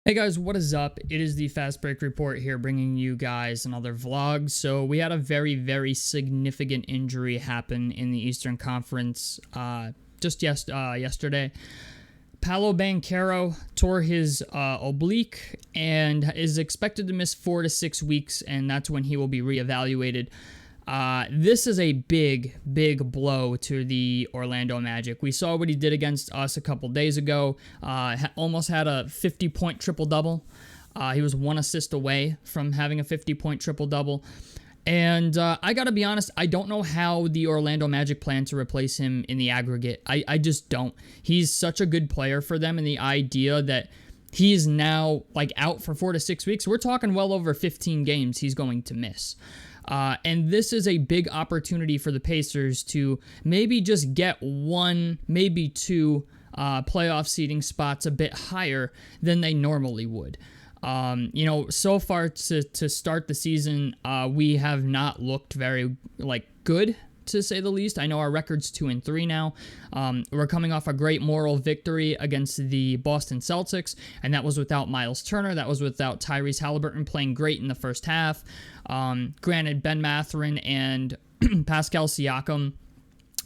Hey guys, what is up? It is the Fast Break Report here, bringing you guys another vlog. So we had a very significant injury happen in the Eastern Conference yesterday. Paolo Banchero tore his oblique and is expected to miss 4 to 6 weeks, and that's when he will be reevaluated. This is a big blow to the Orlando Magic. We saw what he did against us a couple days ago. Almost had a 50-point triple-double. He was 1 assist away from having a 50-point triple-double. And I gotta be honest, I don't know how the Orlando Magic plan to replace him in the aggregate. I just don't. He's such a good player for them, and the idea that he's now out for 4 to 6 weeks, we're talking well over 15 games he's going to miss. And this is a big opportunity for the Pacers to maybe just get 1, maybe 2 playoff seeding spots a bit higher than they normally would. So far to start the season, we have not looked very good, to say the least. I know our record's 2-3 now. We're coming off a great moral victory against the Boston Celtics, and that was without Miles Turner. That was without Tyrese Halliburton playing great in the first half. Granted, Ben Mathurin and Pascal Siakam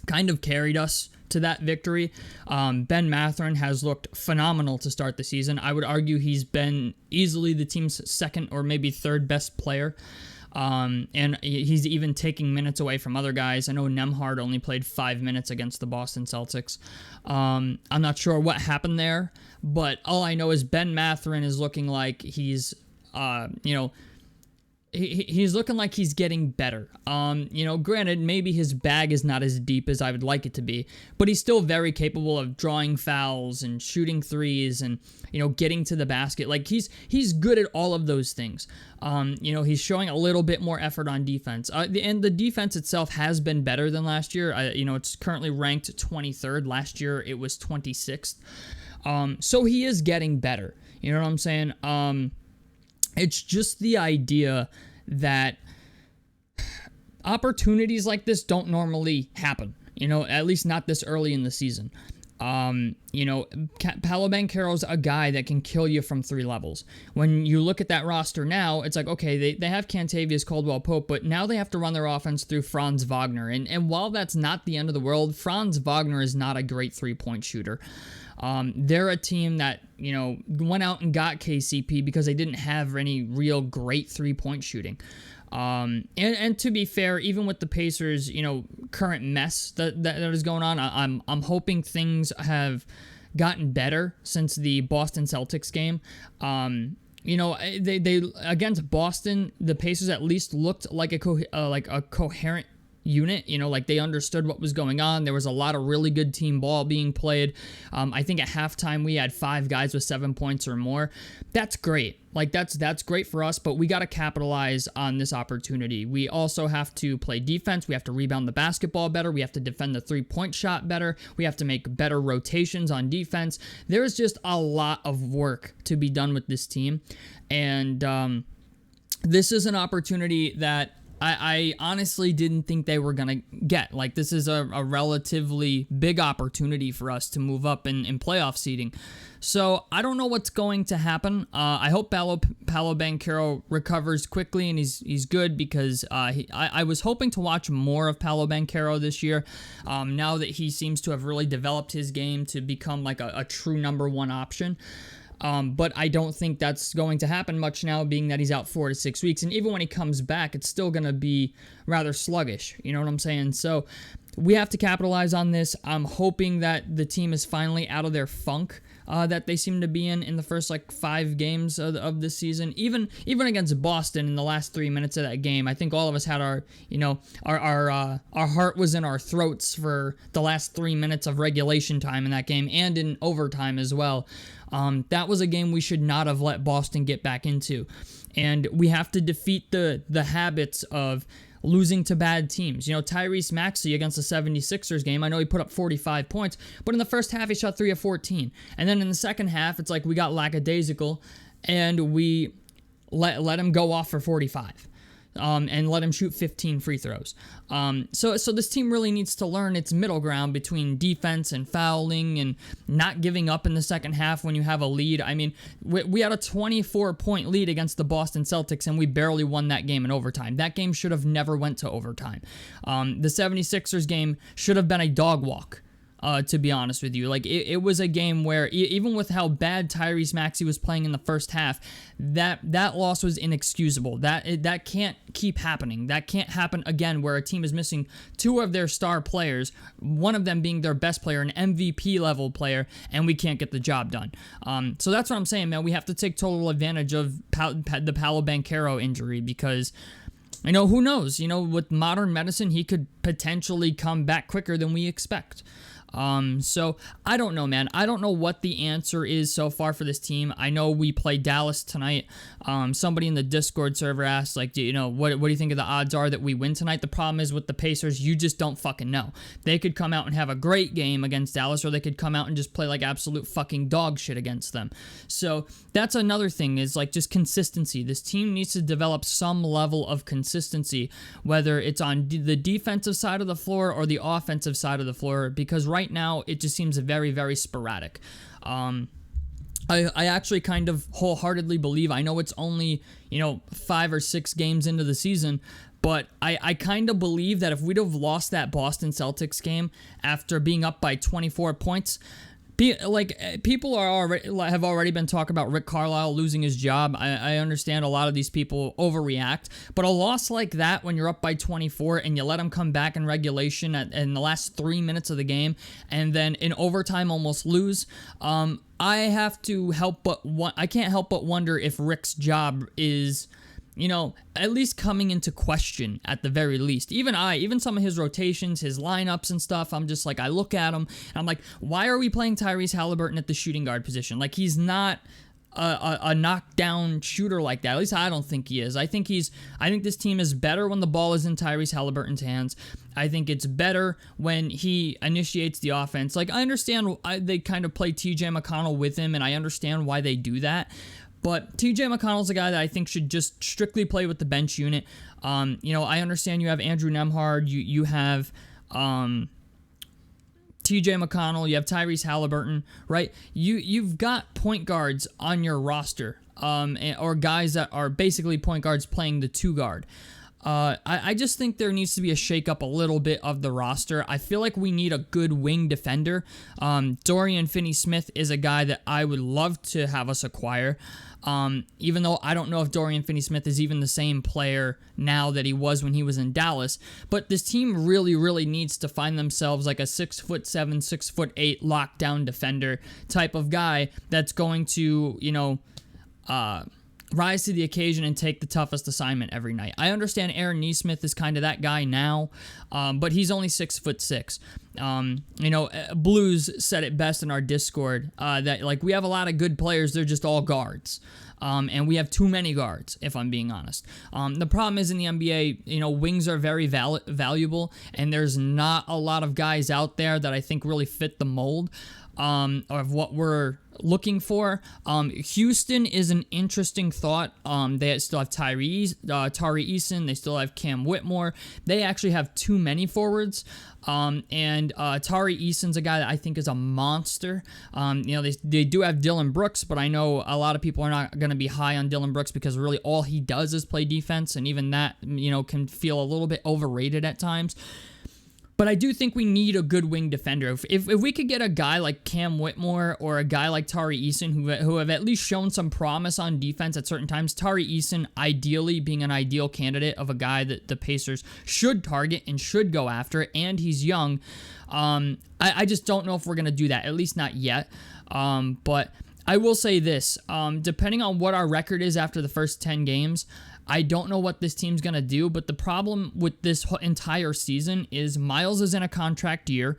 kind of carried us to that victory. Ben Mathurin has looked phenomenal to start the season. I would argue he's been easily the team's second or maybe third best player. And he's even taking minutes away from other guys. I know Nembhard only played 5 minutes against the Boston Celtics. I'm not sure what happened there, but all I know is Ben Mathurin is looking like he's, he's looking like he's getting better. Granted, maybe his bag is not as deep as I would like it to be, but he's still very capable of drawing fouls and shooting threes and, getting to the basket. He's good at all of those things. He's showing a little bit more effort on defense. And the defense itself has been better than last year. It's currently ranked 23rd. Last year, it was 26th. So he is getting better. You know what I'm saying? It's just the idea that opportunities like this don't normally happen, at least not this early in the season. Paolo Banchero's a guy that can kill you from 3 levels. When you look at that roster now, it's like, okay, they have Cantavius Caldwell-Pope, but now they have to run their offense through Franz Wagner. And while that's not the end of the world, Franz Wagner is not a great 3-point shooter. They're a team that, went out and got KCP because they didn't have any real great 3-point shooting. And to be fair, even with the Pacers, current mess that is going on, I'm hoping things have gotten better since the Boston Celtics game. They against Boston, the Pacers at least looked like a coherent unit. They understood what was going on. There was a lot of really good team ball being played. I think at halftime we had 5 guys with 7 points or more. That's great. That's great for us, but we got to capitalize on this opportunity. We also have to play defense. We have to rebound the basketball better. We have to defend the 3-point shot better. We have to make better rotations on defense. There's just a lot of work to be done with this team, and this is an opportunity that I honestly didn't think they were going to get. This is a relatively big opportunity for us to move up in playoff seeding. So I don't know what's going to happen. I hope Paolo Banchero recovers quickly and he's good, because I was hoping to watch more of Paolo Banchero this year, now that he seems to have really developed his game to become a true number 1 option. But I don't think that's going to happen much now, being that he's out 4 to 6 weeks. And even when he comes back, it's still going to be rather sluggish. You know what I'm saying? So we have to capitalize on this. I'm hoping that the team is finally out of their funk that they seem to be in the first 5 games of this season. Even against Boston in the last 3 minutes of that game, I think all of us had our heart was in our throats for the last 3 minutes of regulation time in that game, and in overtime as well. That was a game we should not have let Boston get back into. And we have to defeat the habits of losing to bad teams. Tyrese Maxey against the 76ers game, I know he put up 45 points, but in the first half he shot 3 of 14. And then in the second half, it's we got lackadaisical, and we let him go off for 45. and let him shoot 15 free throws. So this team really needs to learn its middle ground between defense and fouling and not giving up in the second half when you have a lead. I mean, we had a 24-point lead against the Boston Celtics, and we barely won that game in overtime. That game should have never went to overtime. The 76ers game should have been a dog walk. To be honest with you, like it was a game where even with how bad Tyrese Maxey was playing in the first half, that loss was inexcusable. That can't keep happening. That can't happen again, where a team is missing two of their star players, one of them being their best player, an MVP level player, and we can't get the job done. So that's what I'm saying, man. We have to take total advantage of the Paolo Banchero injury, because who knows? With modern medicine, he could potentially come back quicker than we expect. So I don't know, man. I don't know what the answer is so far for this team. I know we play Dallas tonight. Somebody in the Discord server asked, like, what do you think of the odds are that we win tonight? The problem is with the Pacers, you just don't fucking know. They could come out and have a great game against Dallas, or they could come out and just play like absolute fucking dog shit against them. So that's another thing, is like just consistency. This team needs to develop some level of consistency, whether it's on the defensive side of the floor or the offensive side of the floor, because right now it just seems very, very sporadic. I actually kind of wholeheartedly believe, I know it's only 5 or 6 games into the season, but I kind of believe that if we'd have lost that Boston Celtics game after being up by 24 points, people have already been talking about Rick Carlisle losing his job. I understand a lot of these people overreact, but a loss like that when you're up by 24 and you let them come back in regulation in the last 3 minutes of the game, and then in overtime almost lose, I can't help but wonder if Rick's job is, at least coming into question at the very least. Even some of his rotations, his lineups and stuff, I'm just like, I look at him and I'm like, why are we playing Tyrese Halliburton at the shooting guard position? Like, he's not a knockdown shooter like that. At least I don't think he is. I think this team is better when the ball is in Tyrese Halliburton's hands. I think it's better when he initiates the offense. Like, I understand they kind of play TJ McConnell with him, and I understand why they do that. But TJ McConnell's a guy that I think should just strictly play with the bench unit. I understand you have Andrew Nembhard, you have TJ McConnell, you have Tyrese Halliburton, right? You've got point guards on your roster, or guys that are basically point guards playing the 2 guard. I just think there needs to be a shakeup a little bit of the roster. I feel like we need a good wing defender. Dorian Finney-Smith is a guy that I would love to have us acquire. Even though I don't know if Dorian Finney-Smith is even the same player now that he was when he was in Dallas. But this team really, really needs to find themselves like a 6'7", 6'8" lockdown defender type of guy that's going to, rise to the occasion and take the toughest assignment every night. I understand Aaron Nesmith is kind of that guy now, but he's only 6'6". Blues said it best in our Discord, that like we have a lot of good players, they're just all guards. And we have too many guards, if I'm being honest. The problem is in the NBA, wings are very valuable, and there's not a lot of guys out there that I think really fit the mold of what we're looking for. Houston is an interesting thought. They still have Tari Eason. They still have Cam Whitmore. They actually have too many forwards. And Tari Eason's a guy that I think is a monster. They do have Dylan Brooks, but I know a lot of people are not going to be high on Dylan Brooks because really all he does is play defense, and even that, can feel a little bit overrated at times. But I do think we need a good wing defender. If we could get a guy like Cam Whitmore or a guy like Tari Eason who have at least shown some promise on defense at certain times, Tari Eason ideally being an ideal candidate of a guy that the Pacers should target and should go after, and he's young. I just don't know if we're going to do that, at least not yet. But I will say this, depending on what our record is after the first 10 games, I don't know what this team's going to do, but the problem with this entire season is Miles is in a contract year.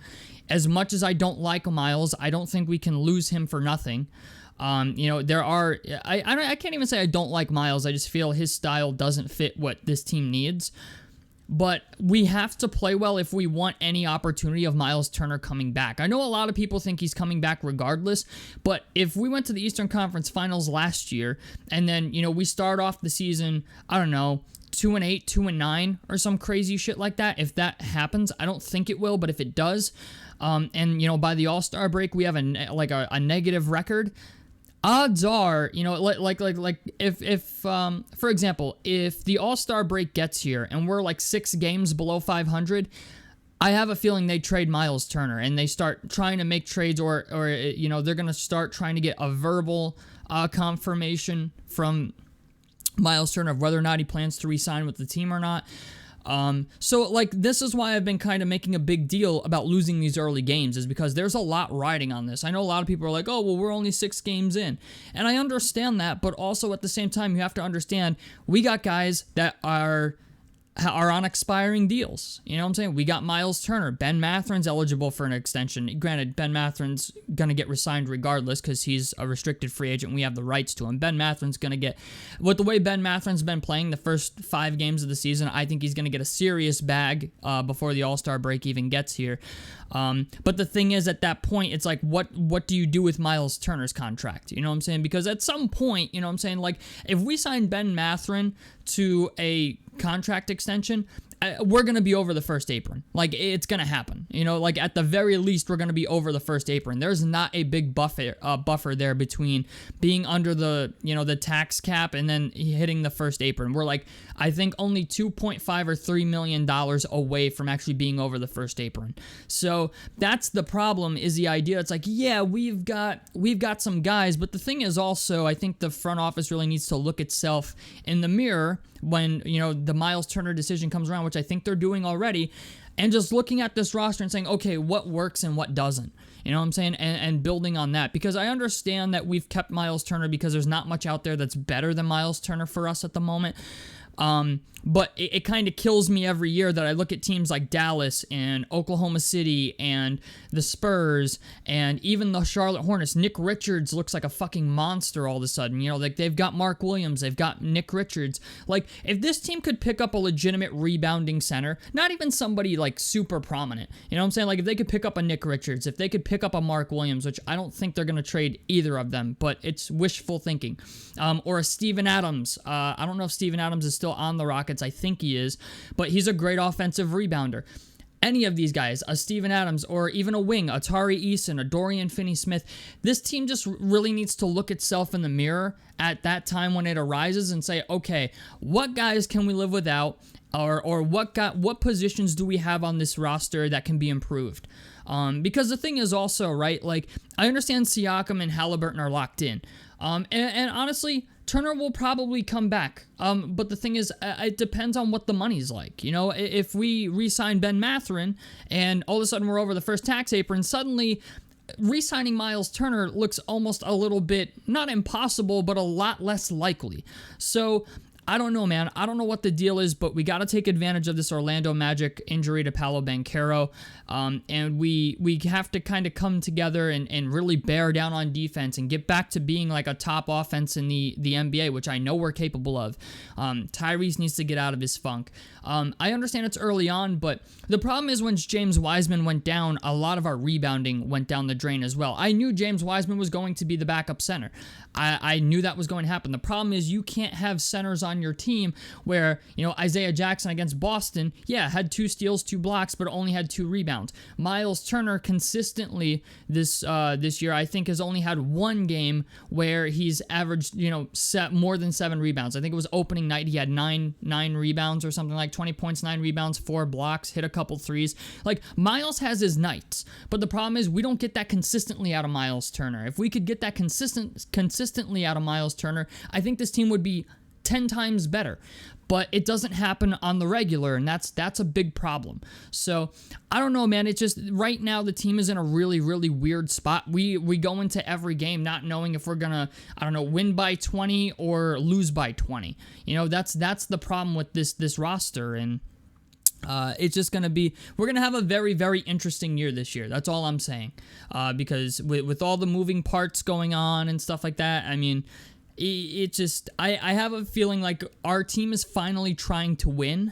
As much as I don't like Miles, I don't think we can lose him for nothing. I can't even say I don't like Miles. I just feel his style doesn't fit what this team needs. But we have to play well if we want any opportunity of Miles Turner coming back. I know a lot of people think he's coming back regardless, but if we went to the Eastern Conference Finals last year, and then, we start off the season, I don't know, 2-8, 2-9, or some crazy shit like that, if that happens, I don't think it will, but if it does, and, by the All-Star break, we have a negative record, odds are, if for example, if the All-Star break gets here and we're like 6 games below 500, I have a feeling they trade Miles Turner and they start trying to make trades, or they're going to start trying to get a verbal confirmation from Miles Turner of whether or not he plans to re-sign with the team or not. So this is why I've been kind of making a big deal about losing these early games, is because there's a lot riding on this. I know a lot of people are like, oh, well, we're only 6 games in. And I understand that, but also at the same time, you have to understand we got guys that are on expiring deals. You know what I'm saying? We got Miles Turner. Ben Matherin's eligible for an extension. Granted, Ben Matherin's going to get re-signed regardless because he's a restricted free agent. We have the rights to him. Ben Matherin's going to get... With the way Ben Matherin's been playing the first 5 games of the season, I think he's going to get a serious bag before the All-Star break even gets here. But the thing is, at that point, it's like, what do you do with Miles Turner's contract? You know what I'm saying? Because at some point, you know what I'm saying, like, if we sign Ben Matherin to a contract extension, we're going to be over the first apron. Like, it's going to happen. Like, at the very least, we're going to be over the first apron. There's not a big buffer there between being under the, the tax cap and then hitting the first apron. We're like, I think only $2.5 or $3 million away from actually being over the first apron. So that's the problem, is the idea. It's like, yeah, we've got some guys, but the thing is also, I think the front office really needs to look itself in the mirror when, the Miles Turner decision comes around, which I think they're doing already, and just looking at this roster and saying, okay, what works and what doesn't? You know what I'm saying? And building on that. Because I understand that we've kept Miles Turner because there's not much out there that's better than Miles Turner for us at the moment. But it kind of kills me every year that I look at teams like Dallas and Oklahoma City and the Spurs and even the Charlotte Hornets. Nick Richards looks like a fucking monster all of a sudden. Like, they've got Mark Williams, they've got Nick Richards. Like, if this team could pick up a legitimate rebounding center, not even somebody like super prominent, you know what I'm saying? Like, if they could pick up a Nick Richards, if they could pick up a Mark Williams, which I don't think they're going to trade either of them, but it's wishful thinking, or a Steven Adams. I don't know if Steven Adams is still on the Rockets. I think he is, but he's a great offensive rebounder. Any of these guys, a Steven Adams, or even a wing, a Tari Eason, a Dorian Finney-Smith, this team just really needs to look itself in the mirror at that time when it arises and say, okay, what guys can we live without, or what positions do we have on this roster that can be improved? Because the thing is also, right, like, I understand Siakam and Halliburton are locked in, and honestly, Turner will probably come back, but the thing is, it depends on what the money's like. If we re-sign Ben Matherin and all of a sudden we're over the first tax apron, suddenly re-signing Miles Turner looks almost a little bit, not impossible, but a lot less likely. So I don't know, man. I don't know what the deal is, but we got to take advantage of this Orlando Magic injury to Paolo Banchero, and we have to kind of come together and really bear down on defense and get back to being like a top offense in the NBA, which I know we're capable of. Tyrese needs to get out of his funk. I understand it's early on, but the problem is when James Wiseman went down, a lot of our rebounding went down the drain as well. I knew James Wiseman was going to be the backup center. I knew that was going to happen. The problem is you can't have centers on your team where, Isaiah Jackson against Boston, had 2 steals, 2 blocks, but only had 2 rebounds. Miles Turner consistently this year, I think, has only had 1 game where he's averaged, more than 7 rebounds. I think it was opening night. He had 9 rebounds or something, like 20 points, 9 rebounds, 4 blocks, hit a couple threes. Like, Miles has his nights, but the problem is we don't get that consistently out of Miles Turner. If we could get that consistently out of Miles Turner, I think this team would be 10 times better. But it doesn't happen on the regular, and that's a big problem. So, I don't know, man. It's just, right now, the team is in a really, really weird spot. We go into every game not knowing if we're gonna, win by 20 or lose by 20. That's the problem with this roster, and it's just going to be, we're going to have a very, very interesting year this year. That's all I'm saying. Because with all the moving parts going on and stuff like that, I mean, it just, I have a feeling like our team is finally trying to win,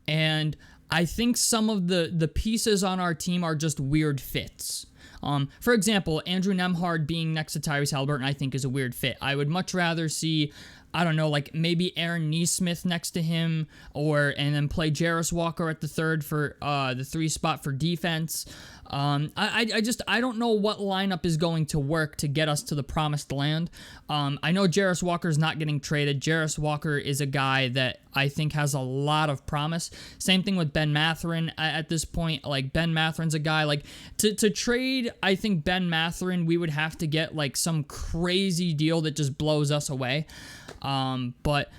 And I think some of the pieces on our team are just weird fits. For example, Andrew Nemhard being next to Tyrese Haliburton, I think is a weird fit. I would much rather see, I don't know, like maybe Aaron Nesmith next to him, and then play Jarris Walker at the third for the 3 spot for defense. I don't know what lineup is going to work to get us to the promised land. I know Jarris Walker's not getting traded. Jarris Walker is a guy that I think has a lot of promise. Same thing with Ben Mathurin at this point. Like, Ben Mathurin's a guy, like, to trade, I think Ben Mathurin, we would have to get like some crazy deal that just blows us away. But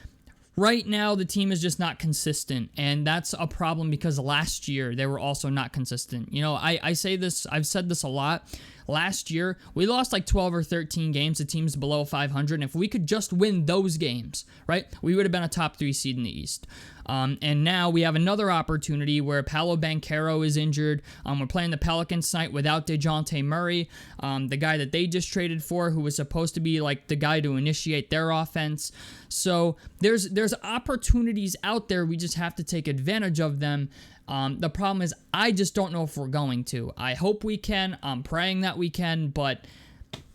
right now, the team is just not consistent, and that's a problem because last year they were also not consistent. You know, I say this, I've said this a lot. Last year, we lost like 12 or 13 games to teams below 500, and if we could just win those games, right, we would have been a top 3 seed in the East. And now we have another opportunity where Paolo Banchero is injured. We're playing the Pelicans tonight without DeJounte Murray, the guy that they just traded for, who was supposed to be like the guy to initiate their offense. So there's opportunities out there. We just have to take advantage of them. The problem is I just don't know if we're going to. I hope we can. I'm praying that we can, but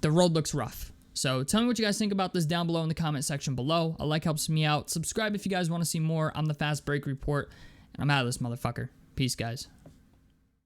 the road looks rough. So tell me what you guys think about this down below in the comment section below. A like helps me out. Subscribe if you guys want to see more on the Fast Break Report. And I'm out of this motherfucker. Peace, guys.